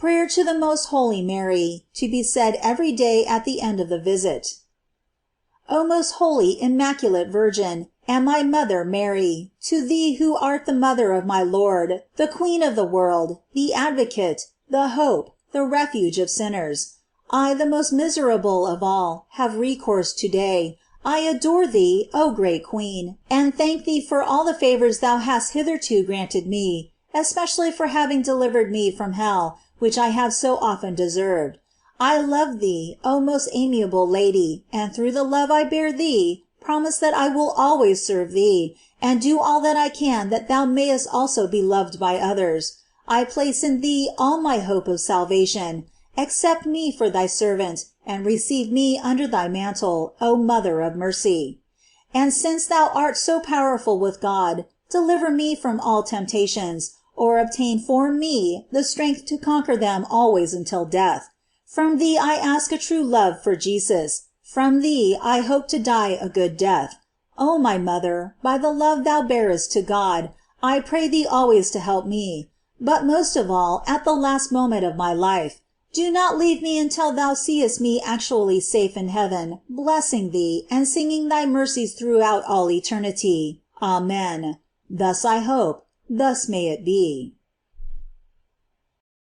Prayer to the Most Holy Mary, to be said every day at the end of the visit. O most holy, immaculate Virgin, and my Mother Mary, to thee who art the Mother of my Lord, the Queen of the world, the Advocate, the Hope, the Refuge of sinners, I, the most miserable of all, have recourse today. I adore thee, O great Queen, and thank thee for all the favors thou hast hitherto granted me, especially for having delivered me from hell, which I have so often deserved. I love thee, O most amiable Lady, and through the love I bear thee, promise that I will always serve thee, and do all that I can that thou mayest also be loved by others. I place in thee all my hope of salvation. Accept me for thy servant, and receive me under thy mantle, O Mother of Mercy. And since thou art so powerful with God, deliver me from all temptations, or obtain for me the strength to conquer them always until death. From thee I ask a true love for Jesus. From thee I hope to die a good death. O my Mother, by the love thou bearest to God, I pray thee always to help me, but most of all at the last moment of my life. Do not leave me until thou seest me actually safe in heaven, blessing thee, and singing thy mercies throughout all eternity. Amen. Thus I hope, thus may it be.